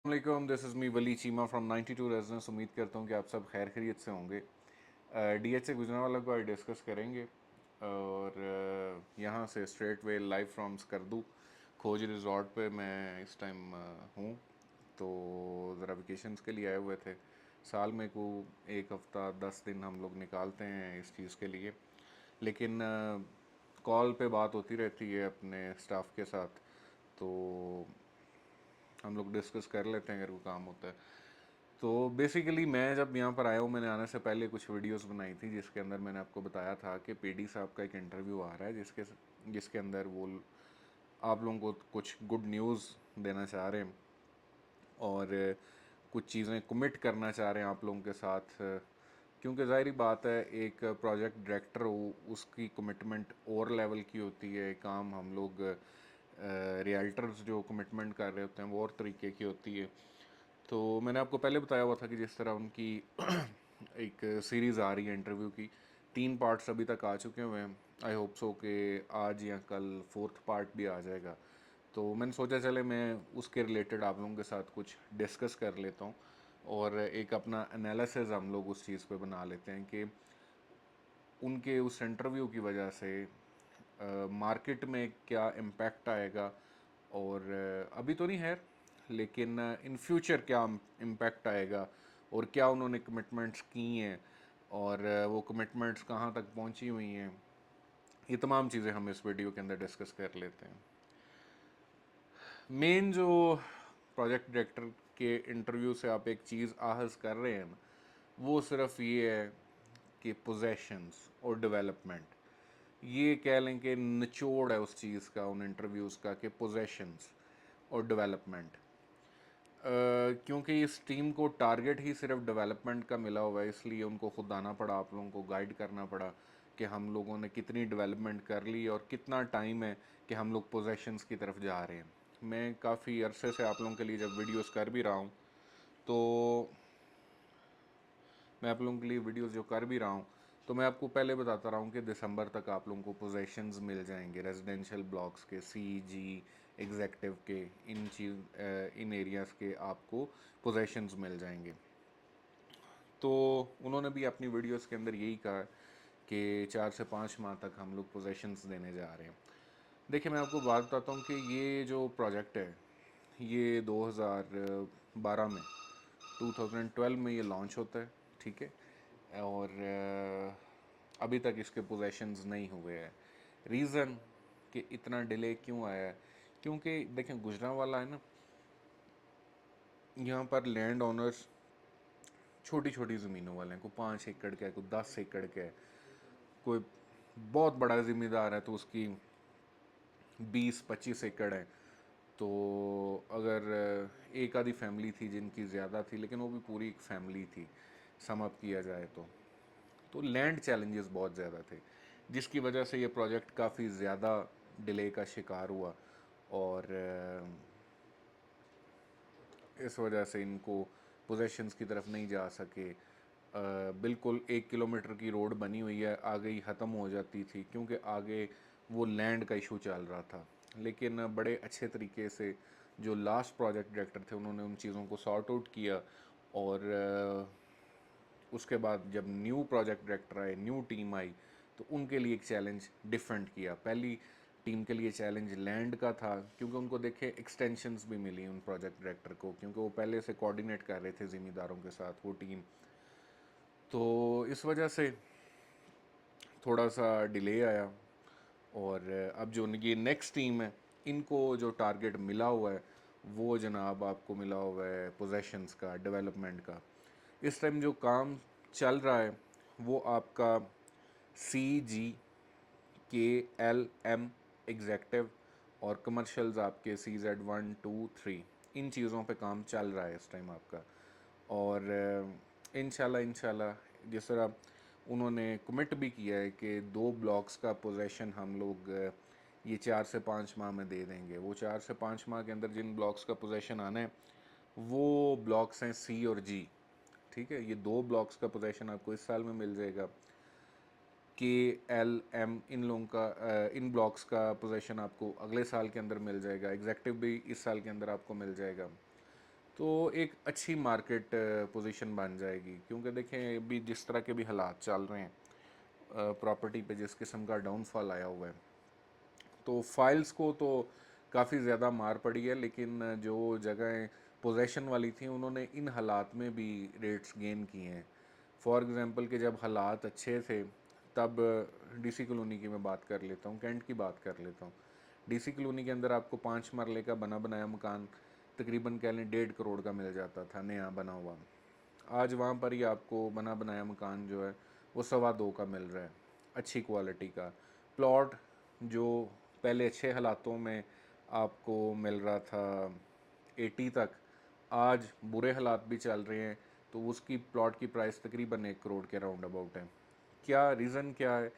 वालेकुम, this is me Wali Cheema from 92 residence. उम्मीद करता हूँ कि आप सब खैर खैरियत से होंगे। डीएच से गुजरांवाला को आज डिस्कस करेंगे और यहाँ से straight way live from Skardu खोज रिजॉर्ट पे मैं इस टाइम हूँ। तो ज़रा वेकेशंस के लिए आए हुए थे। साल में को एक हफ़्ता 10 दिन हम लोग निकालते हैं इस चीज़ के लिए, लेकिन कॉल पे बात होती रहती है अपने स्टाफ के साथ, तो हम लोग डिस्कस कर लेते हैं अगर कोई काम होता है। तो बेसिकली मैं जब यहाँ पर आया हूँ, मैंने आने से पहले कुछ वीडियोस बनाई थी जिसके अंदर मैंने आपको बताया था कि पीडी साहब का एक इंटरव्यू आ रहा है जिसके अंदर वो आप लोगों को कुछ गुड न्यूज़ देना चाह रहे हैं और कुछ चीज़ें कमिट करना चाह रहे हैं आप लोगों के साथ। क्योंकि ज़ाहिरी बात है, एक प्रोजेक्ट डायरेक्टर हो उसकी कमिटमेंट और लेवल की होती है। काम हम लोग रियल्टर्स जो कमिटमेंट कर रहे होते हैं वो और तरीके की होती है। तो मैंने आपको पहले बताया हुआ था कि जिस तरह उनकी एक सीरीज़ आ रही है इंटरव्यू की, 3 पार्ट्स अभी तक आ चुके हुए हैं। आई होप सो कि आज या कल फोर्थ पार्ट भी आ जाएगा। तो मैंने सोचा चले मैं उसके रिलेटेड आप लोगों के साथ कुछ डिस्कस कर लेता हूँ और एक अपना एनालिसिस हम लोग उस चीज़ पे बना लेते हैं कि उनके उस इंटरव्यू की वजह से मार्केट में क्या इम्पैक्ट आएगा और अभी तो नहीं है, लेकिन इन फ्यूचर क्या इम्पैक्ट आएगा और क्या उन्होंने कमिटमेंट्स की हैं और वो कमिटमेंट्स कहाँ तक पहुँची हुई हैं। ये तमाम चीज़ें हम इस वीडियो के अंदर डिस्कस कर लेते हैं। मेन जो प्रोजेक्ट डायरेक्टर के इंटरव्यू से आप एक चीज़ आहज कर रहे हैं ना, वो सिर्फ ये है कि पोजेशंस और डेवलपमेंट, ये कह लें कि निचोड़ है उस चीज़ का, उन इंटरव्यूज़ का, कि पोजेशंस और डेवलपमेंट। क्योंकि इस टीम को टारगेट ही सिर्फ डेवलपमेंट का मिला हुआ है, इसलिए उनको खुद आना पड़ा, आप लोगों को गाइड करना पड़ा कि हम लोगों ने कितनी डेवलपमेंट कर ली और कितना टाइम है कि हम लोग पोजेशंस की तरफ जा रहे हैं। मैं काफ़ी अरसे से आप लोगों के लिए जब वीडियोस कर भी रहा हूँ, तो मैं आप लोगों के लिए वीडियोस जो कर भी रहा हूँ, तो मैं आपको पहले बताता रहा हूँ कि दिसंबर तक आप लोगों को पोजेशंस मिल जाएंगे रेजिडेंशियल ब्लॉक्स के, सी जी एग्जेक्टिव के, इन एरियाज़ के आपको पोजेशंस मिल जाएंगे। तो उन्होंने भी अपनी वीडियोस के अंदर यही कहा कि 4 से 5 माह तक हम लोग पोजेशंस देने जा रहे हैं। देखिए, मैं आपको बात बताता हूँ कि ये जो प्रोजेक्ट है, ये 2012 में 2012 में ये लॉन्च होता है, ठीक है। और अभी तक इसके पोजेशंस नहीं हुए हैं। रीज़न कि इतना डिले क्यों आया है, क्योंकि देखें गुजरांवाला है ना, यहाँ पर लैंड ओनर्स छोटी छोटी ज़मीनों वाले हैं। कोई 5 एकड़ का है, कोई 10 एकड़ का है, कोई बहुत बड़ा ज़मींदार है तो उसकी 20-25 एकड़ है। तो अगर एक आधी फैमिली थी जिनकी ज़्यादा थी, लेकिन वो भी पूरी एक फैमिली थी सम अप किया जाए तो लैंड चैलेंजेस बहुत ज़्यादा थे, जिसकी वजह से ये प्रोजेक्ट काफ़ी ज़्यादा डिले का शिकार हुआ और इस वजह से इनको पोजेशंस की तरफ नहीं जा सके। बिल्कुल 1 किलोमीटर की रोड बनी हुई है, आगे ही ख़त्म हो जाती थी क्योंकि आगे वो लैंड का इशू चल रहा था। लेकिन बड़े अच्छे तरीके से जो लास्ट प्रोजेक्ट डायरेक्टर थे उन्होंने उन चीज़ों को सॉर्ट आउट किया और उसके बाद जब न्यू प्रोजेक्ट डायरेक्टर आए, न्यू टीम आई, तो उनके लिए एक चैलेंज डिफरेंट किया। पहली टीम के लिए चैलेंज लैंड का था क्योंकि उनको देखे एक्सटेंशंस भी मिली उन प्रोजेक्ट डायरेक्टर को, क्योंकि वो पहले से कोऑर्डिनेट कर रहे थे ज़िम्मेदारों के साथ वो टीम। तो इस वजह से थोड़ा सा डिले आया और अब जो ये नेक्स्ट टीम है, इनको जो टारगेट मिला हुआ है वो जनाब आपको मिला हुआ है पोजेशंस का, डेवलपमेंट का। इस टाइम जो काम चल रहा है वो आपका CGKLM एग्जेक्टिव और कमर्शियल्स आपके CZ1 2 3, इन चीज़ों पे काम चल रहा है इस टाइम आपका। और इंशाल्लाह इंशाल्लाह जिस तरह उन्होंने कमिट भी किया है कि 2 ब्लॉक्स का पोजेशन हम लोग ये 4 से 5 माह में दे देंगे। वो 4 से 5 माह के अंदर जिन ब्लॉक्स का पोजेशन आना है वो ब्लॉक्स हैं C और G, ठीक है। ये 2 ब्लॉक्स का पोजेशन आपको इस साल में मिल जाएगा। KLM इन लोगों का इन ब्लॉक्स का पोजेशन आपको अगले साल के अंदर मिल जाएगा। एग्जेक्टिव भी इस साल के अंदर आपको मिल जाएगा। तो एक अच्छी मार्केट पोजीशन बन जाएगी। क्योंकि देखें अभी जिस तरह के भी हालात चल रहे हैं, प्रॉपर्टी पे जिस किस्म का डाउनफॉल आया हुआ है, तो फाइल्स को तो काफ़ी ज़्यादा मार पड़ी है, लेकिन जो जगहें पोजेशन वाली थी उन्होंने इन हालात में भी रेट्स गेन किए हैं। फॉर एग्ज़ाम्पल कि जब हालात अच्छे थे तब डीसी कॉलोनी की मैं बात कर लेता हूँ, कैंट की बात कर लेता हूँ। डीसी कॉलोनी के अंदर आपको 5 मरले का बना बनाया मकान तकरीबन कह लें 1.5 करोड़ का मिल जाता था, नया बना हुआ। आज वहाँ पर ही आपको बना बनाया मकान जो है वो 2.25 का मिल रहा है, अच्छी क्वालिटी का प्लॉट। जो पहले अच्छे हालातों में आपको मिल रहा था 80 तक, आज बुरे हालात भी चल रहे हैं तो उसकी प्लॉट की प्राइस तकरीबन 1 करोड़ के राउंड अबाउट है। क्या रीज़न क्या है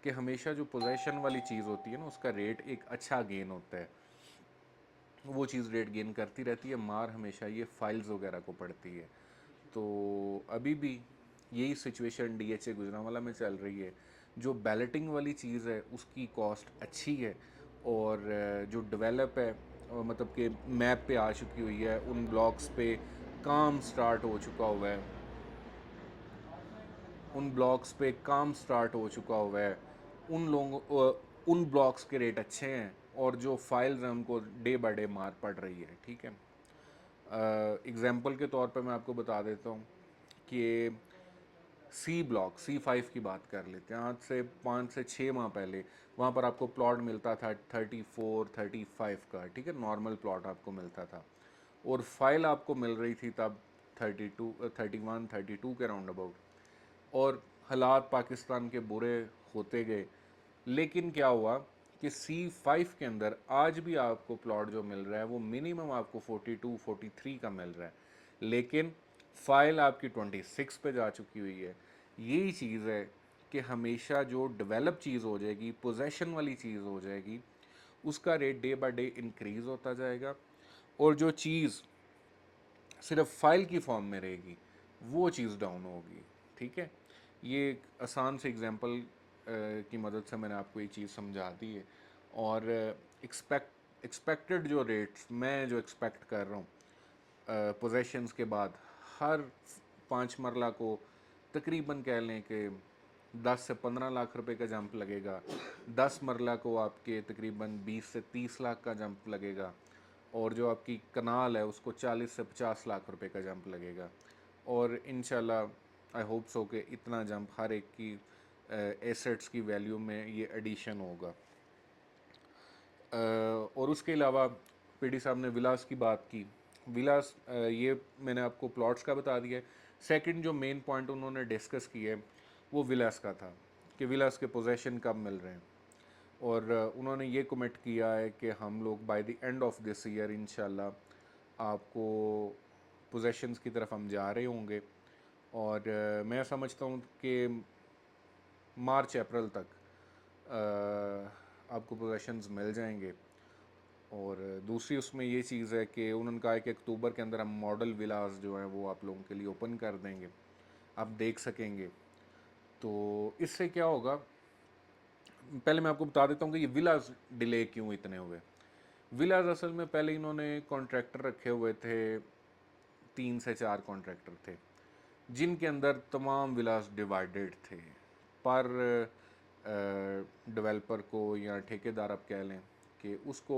कि हमेशा जो पोजेशन वाली चीज़ होती है ना उसका रेट एक अच्छा गेन होता है, वो चीज़ रेट गेन करती रहती है। मार हमेशा ये फाइल्स वगैरह को पड़ती है। तो अभी भी यही सिचुएशन डीएचए गुजरांवाला में चल रही है। जो बैलेटिंग वाली चीज़ है उसकी कॉस्ट अच्छी है, और जो डेवलप है मतलब कि मैप पे आ चुकी हुई है, उन ब्लॉक्स पे काम स्टार्ट हो चुका हुआ है, उन ब्लॉक्स पे काम स्टार्ट हो चुका हुआ है, उन लोगों उन ब्लॉक्स के रेट अच्छे हैं, और जो फाइल्स हैं उनको डे बाय डे मार पड़ रही है। ठीक है, एग्जांपल के तौर पे मैं आपको बता देता हूँ कि C5 की बात कर लेते हैं। आज से 5 से 6 माह पहले वहाँ पर आपको प्लॉट मिलता था 34-35 का, ठीक है, नॉर्मल प्लॉट आपको मिलता था, और फाइल आपको मिल रही थी तब 31-32 के राउंड अबाउट। और हालात पाकिस्तान के बुरे होते गए, लेकिन क्या हुआ कि C5 के अंदर आज भी आपको प्लॉट जो मिल रहा है वो मिनिमम आपको 42-43 का मिल रहा है, लेकिन फाइल आपकी 26 पे जा चुकी हुई है। यही चीज़ है कि हमेशा जो डेवलप चीज़ हो जाएगी, पोजेशन वाली चीज़ हो जाएगी, उसका rate day by day increase होता जाएगा, और जो चीज़ सिर्फ फाइल की फॉर्म में रहेगी वो चीज़ डाउन होगी। ठीक है, ये एक आसान से एग्जांपल की मदद से मैंने आपको ये चीज़ समझा दी है। और एक्सपेक्टेड जो रेट्स मैं जो एक्सपेक्ट कर रहा हूँ पोजेशंस के बाद, हर 5 मरला को तकरीबन कह लें कि 10 से 15 लाख रुपए का जंप लगेगा। 10 मरला को आपके तकरीबन 20 से 30 लाख का जंप लगेगा, और जो आपकी कनाल है उसको 40 से 50 लाख रुपए का जंप लगेगा। और इंशाल्लाह आई होप सो कि इतना जंप हर एक की एसेट्स की वैल्यू में ये एडिशन होगा। और उसके अलावा पीडी साहब ने विलास की बात की। विलास ये मैंने आपको प्लॉट्स का बता दिया है। सेकंड जो मेन पॉइंट उन्होंने डिस्कस किया है वो विलास का था कि विलास के पोजेशन कब मिल रहे हैं, और उन्होंने ये कमिट किया है कि हम लोग by the end of this year इंशाल्लाह आपको पोजेशंस की तरफ हम जा रहे होंगे। और मैं समझता हूँ कि मार्च अप्रैल तक आपको पोजेशंस मिल जाएंगे। और दूसरी उसमें ये चीज़ है कि उन्होंने कहा है कि अक्टूबर के अंदर हम मॉडल विलास जो हैं वो आप लोगों के लिए ओपन कर देंगे, आप देख सकेंगे। तो इससे क्या होगा, पहले मैं आपको बता देता हूँ कि ये विलास डिले क्यों इतने हुए। विलास असल में पहले इन्होंने कॉन्ट्रैक्टर रखे हुए थे, 3 से 4 कॉन्ट्रैक्टर थे जिनके अंदर तमाम विलास डिवाइडेड थे पर डेवलपर को या ठेकेदार आप कह लें कि उसको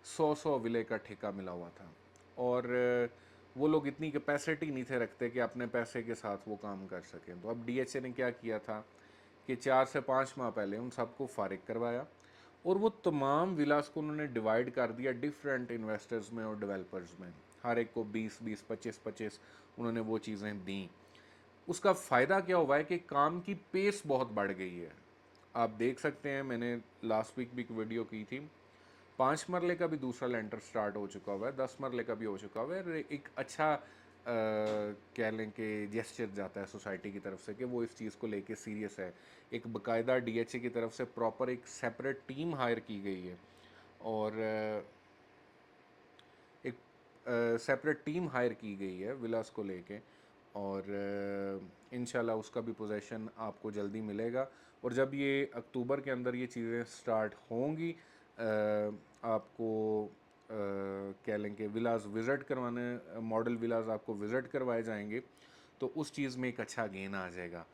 100 विले का ठेका मिला हुआ था, और वो लोग इतनी कैपेसिटी नहीं थे रखते कि अपने पैसे के साथ वो काम कर सकें। तो अब डीएचए ने क्या किया था कि 4 से 5 माह पहले उन सबको फारिग करवाया, और वो तमाम विलास को उन्होंने डिवाइड कर दिया डिफरेंट इन्वेस्टर्स में और डेवलपर्स में। हर एक को 20-20, 25-25 उन्होंने वो चीज़ें दी। उसका फ़ायदा क्या हुआ है कि काम की पेस बहुत बढ़ गई है। आप देख सकते हैं, मैंने लास्ट वीक भी एक वीडियो की थी, 5 मरले का भी दूसरा लेंटर स्टार्ट हो चुका हुआ है, 10 मरले का भी हो चुका हुआ है, और एक अच्छा कह लें कि जेस्चर जाता है सोसाइटी की तरफ से कि वो इस चीज़ को लेके सीरियस है। एक बाकायदा डीएचए की तरफ से प्रॉपर एक सेपरेट टीम हायर की गई है, और एक सेपरेट टीम हायर की गई है विलास को लेके, और इंशाल्लाह उसका भी पोजेशन आपको जल्दी मिलेगा। और जब ये अक्टूबर के अंदर ये चीज़ें स्टार्ट होंगी आपको कह लें कि विलास विज़िट करवाने, मॉडल विलास आपको विज़िट करवाए जाएंगे, तो उस चीज़ में एक अच्छा गेन आ जाएगा।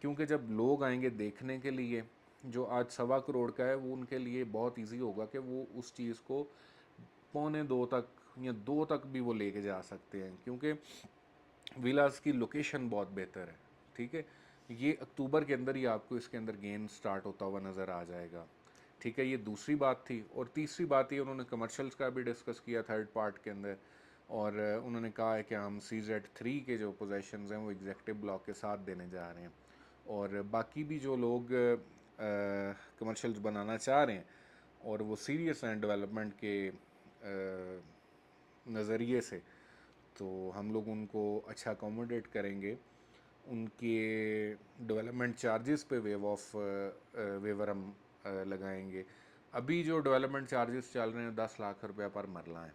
क्योंकि जब लोग आएंगे देखने के लिए, जो आज 1.25 करोड़ का है, वो उनके लिए बहुत इजी होगा कि वो उस चीज़ को 1.25 तक या 2 तक भी वो लेके जा सकते हैं, क्योंकि विलास की लोकेशन बहुत बेहतर है। ठीक है, ये अक्टूबर के अंदर ही आपको इसके अंदर गेन स्टार्ट होता हुआ नज़र आ जाएगा। ठीक है, ये दूसरी बात थी। और तीसरी बात ये, उन्होंने कमर्शियल्स का भी डिस्कस किया थर्ड पार्ट के अंदर, और उन्होंने कहा है कि हम CZ3 के जो पोजेशंस हैं वो एग्जेक्टिव ब्लॉक के साथ देने जा रहे हैं, और बाकी भी जो लोग कमर्शियल्स बनाना चाह रहे हैं और वो सीरियस हैं डेवलपमेंट के नज़रिए से, तो हम लोग उनको अच्छा अकोमोडेट करेंगे। उनके डेवलपमेंट चार्जेस पे वेवर हम लगाएंगे। अभी जो डेवलपमेंट चार्जेस चल रहे हैं 10 लाख रुपया पर मरला है,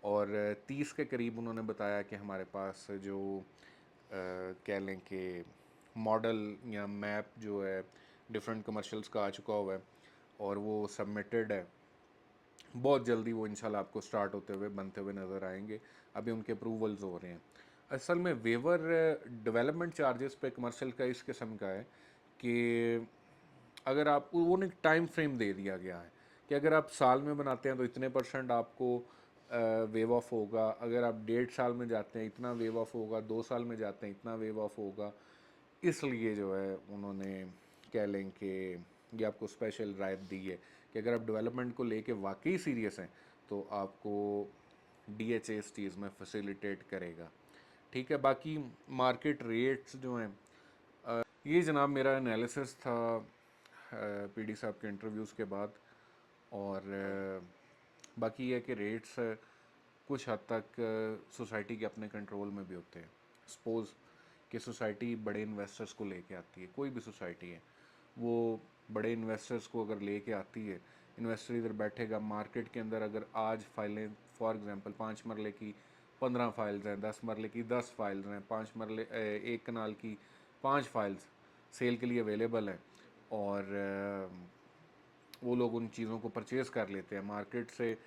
और 30 के करीब उन्होंने बताया कि हमारे पास जो कह लें कि मॉडल या मैप जो है डिफरेंट कमर्शियल्स का आ चुका हुआ है, और वो सबमिटेड है। बहुत जल्दी वो इंशाल्लाह आपको स्टार्ट होते हुए बनते हुए नज़र आएंगे। अभी उनके अप्रूवल्स हो रहे हैं। असल में वेवर डेवलपमेंट चार्जेस पे कमर्शियल का इस किस्म का है कि अगर आप, उन्होंने टाइम फ्रेम दे दिया गया है कि अगर आप साल में बनाते हैं तो इतने % आपको वेव ऑफ होगा, अगर आप 1.5 साल में जाते हैं इतना वेव ऑफ होगा, 2 साल में जाते हैं इतना वेव ऑफ होगा। इसलिए जो है उन्होंने, कह लें कि ये आपको स्पेशल रायत दी है कि अगर आप डेवलपमेंट को लेके वाकई सीरियस हैं तो आपको DHA इस चीज़ में फैसिलिटेट करेगा। ठीक है, बाकी मार्केट रेट्स जो हैं, ये जनाब मेरा एनालिसिस था PD साहब के इंटरव्यूज़ के बाद। और बाकी ये है कि रेट्स कुछ हद तक सोसाइटी के अपने कंट्रोल में भी होते हैं। सपोज़ कि सोसाइटी बड़े इन्वेस्टर्स को लेके आती है, कोई भी सोसाइटी है, वो बड़े इन्वेस्टर्स को अगर लेके आती है, इन्वेस्टर इधर बैठेगा मार्केट के अंदर, अगर आज फाइलें फॉर एग्जांपल 5 मरले की 15 फाइल्स हैं, 10 मरले की 10 फाइल्स हैं, 5 मरले 1 कनाल की 5 फाइल्स सेल के लिए अवेलेबल हैं, और वो लोग उन चीज़ों को परचेज़ कर लेते हैं मार्केट से।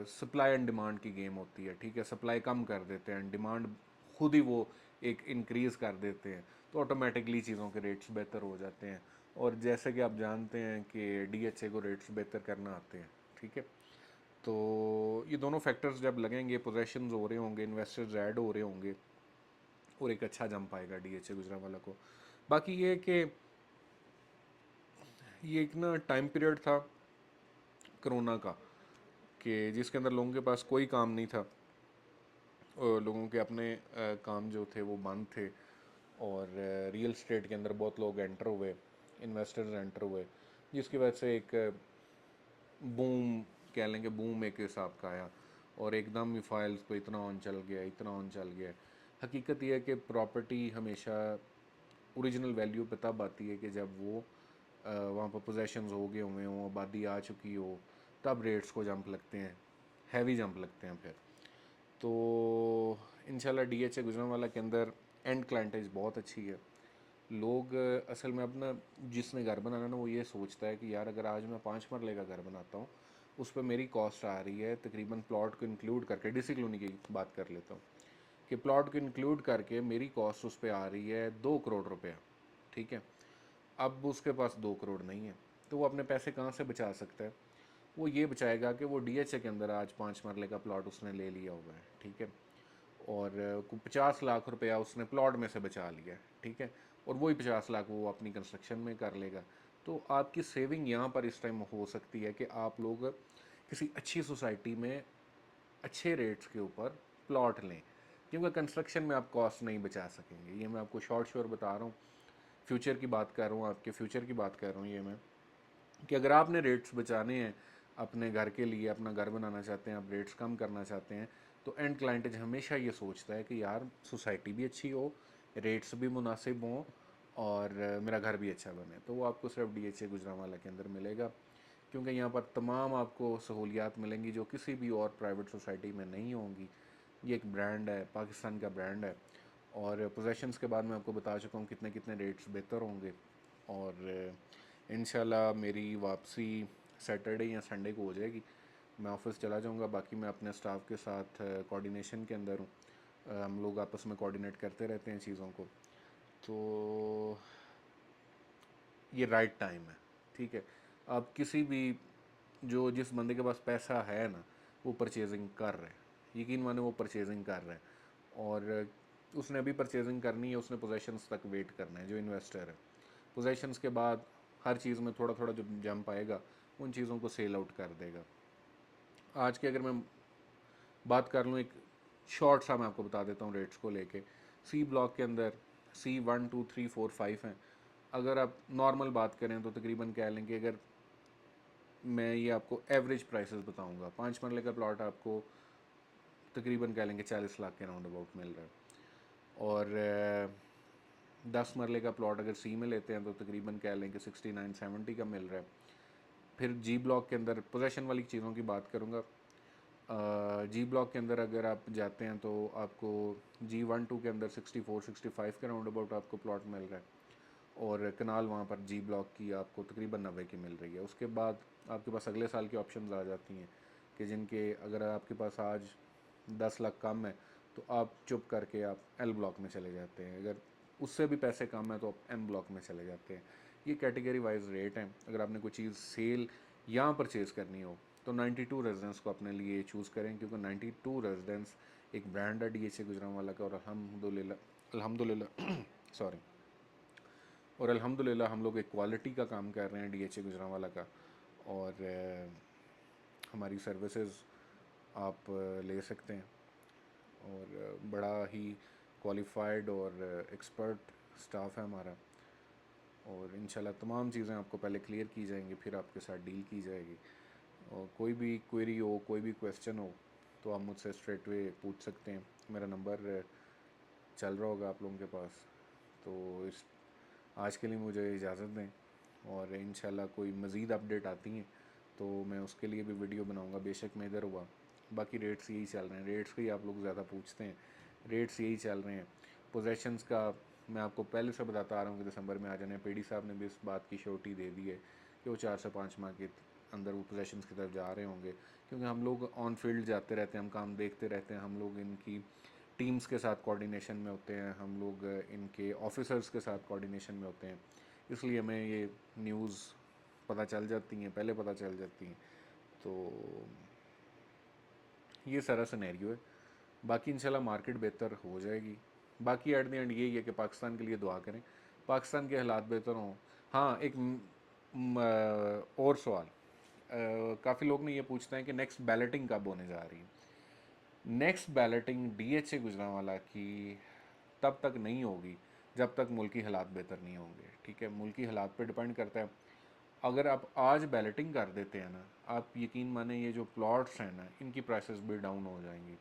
सप्लाई एंड डिमांड की गेम होती है। ठीक है, सप्लाई कम कर देते हैं, डिमांड खुद ही वो एक इंक्रीज़ कर देते हैं, तो ऑटोमेटिकली चीज़ों के रेट्स बेहतर हो जाते हैं। और जैसे कि आप जानते हैं कि DHA को रेट्स बेहतर करना आते हैं। ठीक है, तो ये दोनों फैक्टर्स जब लगेंगे, पोजेशंस हो रहे होंगे, इन्वेस्टर्स ऐड हो रहे होंगे, और एक अच्छा जंप आएगा DHA गुजरांवाला को। बाकी ये कि ये एक ना टाइम पीरियड था कोरोना का, कि जिसके अंदर लोगों के पास कोई काम नहीं था, और लोगों के अपने काम जो थे वो बंद थे, और रियल स्टेट के अंदर बहुत लोग एंटर हुए, इन्वेस्टर्स एंटर हुए, जिसकी वजह से एक बूम, कह लेंगे बूम एक हिसाब का आया, और एकदम ही फाइल्स पे इतना ऑन चल गया, इतना ऑन चल गया। हकीकत यह है कि प्रॉपर्टी हमेशा ओरिजिनल वैल्यू पे तब आती है कि जब वो वहाँ पर पोजेशंस हो गए हुए हों, आबादी आ चुकी हो, तब रेट्स को जंप लगते हैं, हैवी जंप लगते हैं फिर। तो इंशाल्लाह DHA गुजरांवाला के अंदर एंड क्लाइंटेज बहुत अच्छी है। लोग असल में अपना, जिसने घर बनाना ना, वो ये सोचता है कि यार अगर आज मैं 5 मरले का घर बनाता हूँ, उस पर मेरी कॉस्ट आ रही है तकरीबन, प्लॉट को इंक्लूड करके, DC कॉलोनी की बात कर लेता हूँ, कि प्लॉट को इंक्लूड करके मेरी कॉस्ट उस पर आ रही है 2 करोड़ रुपया। ठीक है, अब उसके पास 2 करोड़ नहीं है, तो वो अपने पैसे कहाँ से बचा सकता है? वो ये बचाएगा कि वो DHA के अंदर आज 5 मरले का प्लॉट उसने ले लिया हुआ है। ठीक है, और 50 लाख रुपया उसने प्लॉट में से बचा लिया है। ठीक है, और वही 50 लाख वो अपनी कंस्ट्रक्शन में कर लेगा। तो आपकी सेविंग यहाँ पर इस टाइम हो सकती है कि आप लोग किसी अच्छी सोसाइटी में अच्छे रेट्स के ऊपर प्लॉट लें, क्योंकि कंस्ट्रक्शन में आप कॉस्ट नहीं बचा सकेंगे। ये मैं आपको शॉर्ट श्योर बता रहा हूँ, फ्यूचर की बात कर रहा हूँ, आपके फ्यूचर की बात कर रहा हूँ ये मैं, कि अगर आपने रेट्स बचाने हैं अपने घर के लिए, अपना घर बनाना चाहते हैं, आप रेट्स कम करना चाहते हैं, तो एंड क्लाइंटेज हमेशा ये सोचता है कि यार सोसाइटी भी अच्छी हो, रेट्स भी मुनासिब हों, और मेरा घर भी अच्छा बने। तो वो आपको सिर्फ DHA गुजरांवाला के अंदर मिलेगा, क्योंकि यहाँ पर तमाम आपको सहूलियात मिलेंगी जो किसी भी और प्राइवेट सोसाइटी में नहीं होंगी। ये एक ब्रांड है, पाकिस्तान का ब्रांड है, और पोजेशंस के बाद मैं आपको बता चुका हूँ कितने कितने रेट्स बेहतर होंगे। और इंशाल्लाह मेरी वापसी सैटरडे या संडे को हो जाएगी, मैं ऑफिस चला जाऊंगा, बाकी मैं अपने स्टाफ के साथ कोऑर्डिनेशन के अंदर हूँ। हम लोग आपस में कोऑर्डिनेट करते रहते हैं चीज़ों को। तो ये राइट टाइम है, ठीक है। अब किसी भी जो जिस बंदे के पास पैसा है ना, वो परचेजिंग कर रहे हैं, यकीन माने वो परचेजिंग कर रहे हैं। और उसने अभी परचेजिंग करनी है, उसने पोजेशंस तक वेट करना है। जो इन्वेस्टर है, पोजेशंस के बाद हर चीज़ में थोड़ा थोड़ा जो जंप आएगा, उन चीज़ों को सेल आउट कर देगा। आज की अगर मैं बात कर लूँ, एक शॉर्ट सा मैं आपको बता देता हूँ रेट्स को लेके। सी ब्लॉक के अंदर C 1 2 3 4 5 हैं। अगर आप नॉर्मल बात करें तो तकरीबन कह लें कि अगर मैं ये आपको एवरेज प्राइसेस बताऊंगा, 5 मरले का प्लॉट आपको तकरीबन कह लेंगे 40 लाख के राउंड अबाउट मिल रहा है। और 10 मरले का प्लॉट अगर सी में लेते हैं तो तकरीबन कह लें कि 69 70 का मिल रहा है। फिर जी ब्लॉक के अंदर पोजेशन वाली चीज़ों की बात करूँगा। जी ब्लॉक के अंदर अगर आप जाते हैं तो आपको G 1 2 के अंदर 64 65 के राउंड अबाउट आपको प्लॉट मिल रहा है। और कनाल वहाँ पर जी ब्लॉक की आपको तकरीबन 90 की मिल रही है। उसके बाद आपके पास अगले साल की ऑप्शंस आ जाती हैं कि जिनके अगर आपके पास आज 10 लाख कम है तो आप चुप करके आप एल ब्लॉक में चले जाते हैं। अगर उससे भी पैसे कम है तो आप एम ब्लॉक में चले जाते हैं। ये कैटेगरी वाइज रेट हैं। अगर आपने कोई चीज़ सेल या परचेज़ करनी हो तो 92 रेजिडेंस को अपने लिए चूज़ करें, क्योंकि 92 रेजिडेंस एक ब्रांड है DHA गुजरांवाला का। और अल्हम्दुलिल्लाह अल्हम्दुलिल्लाह सॉरी, और अल्हम्दुलिल्लाह हम लोग एक क्वालिटी का काम कर रहे हैं DHA गुजरांवाला का। और हमारी सर्विसेज आप ले सकते हैं। और बड़ा ही क्वालिफाइड और एक्सपर्ट स्टाफ है हमारा। और इंशाल्लाह तमाम चीज़ें आपको पहले क्लियर की जाएंगी, फिर आपके साथ डील की जाएगी। और कोई भी क्वेरी हो, कोई भी क्वेश्चन हो, तो आप मुझसे स्ट्रेट वे पूछ सकते हैं। मेरा नंबर चल रहा होगा आप लोगों के पास। तो इस आज के लिए मुझे इजाज़त दें, और इंशाल्लाह कोई मज़ीद अपडेट आती हैं तो मैं उसके लिए भी वीडियो बनाऊंगा। बेशक मैं इधर हुआ, बाकी रेट्स यही चल रहे हैं। रेट्स का ही आप लोग ज़्यादा पूछते हैं, रेट्स यही चल रहे हैं। पोजेशंस का मैं आपको पहले से बताता आ रहा हूँ कि दिसंबर में आ जाने। पेडी साहब ने भी इस बात की श्योरिटी दे दी है कि वो 4 से 5 माह के अंदर वो पोजेशंस की तरफ जा रहे होंगे। क्योंकि हम लोग ऑन फील्ड जाते रहते हैं, हम काम देखते रहते हैं, हम लोग इनकी टीम्स के साथ कोऑर्डिनेशन में होते हैं, हम लोग इनके ऑफिसर्स के साथ कोऑर्डिनेशन में होते हैं। इसलिए हमें ये न्यूज़ पता चल जाती हैं, पहले पता चल जाती हैं। तो ये सारा सिनेरियो है। बाकी इंशाल्लाह मार्केट बेहतर हो जाएगी। बाकी एट द एंड यही है कि पाकिस्तान के लिए दुआ करें, पाकिस्तान के हालात बेहतर हों। हाँ, एक और सवाल, काफ़ी लोग ने ये पूछते हैं कि नेक्स्ट बैलेटिंग कब होने जा रही है। नेक्स्ट बैलेटिंग DHA गुजरांवाला की तब तक नहीं होगी जब तक मुल्की हालात बेहतर नहीं होंगे, ठीक है। मुल्की हालात पे डिपेंड करता है। अगर आप आज बैलेटिंग कर देते हैं ना, आप यकीन माने ये जो प्लॉट्स हैं ना, इनकी प्राइसेस भी डाउन हो जाएंगी।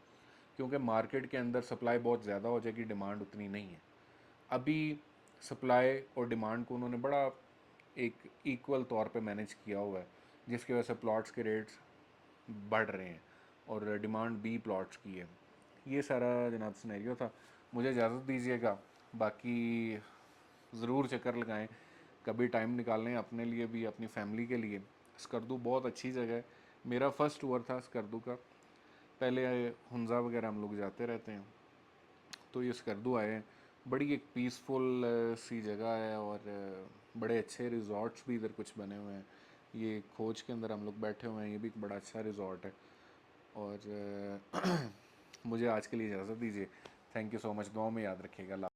क्योंकि मार्केट के अंदर सप्लाई बहुत ज़्यादा हो जाएगी, डिमांड उतनी नहीं है। अभी सप्लाई और डिमांड को उन्होंने बड़ा एक इक्वल तौर पे मैनेज किया हुआ है, जिसकी वजह से प्लॉट्स के रेट्स बढ़ रहे हैं और डिमांड भी प्लॉट्स की है। ये सारा जनाब सिनेरियो था। मुझे इजाज़त दीजिएगा, बाकी ज़रूर चक्कर लगाएं, कभी टाइम निकालें अपने लिए भी, अपनी फैमिली के लिए। स्कर्दू बहुत अच्छी जगह है। मेरा फ़र्स्ट टूर था स्कर्दू का। पहले हुंजा वगैरह हम लोग जाते रहते हैं, तो ये स्कर्दू आए हैं। बड़ी एक पीसफुल सी जगह है, और बड़े अच्छे रिजॉर्ट्स भी इधर कुछ बने हुए हैं। ये खोज के अंदर हम लोग बैठे हुए हैं, ये भी एक बड़ा अच्छा रिजॉर्ट है। और मुझे आज के लिए इजाज़त दीजिए। थैंक यू सो मच, दुआ में याद रखिएगा।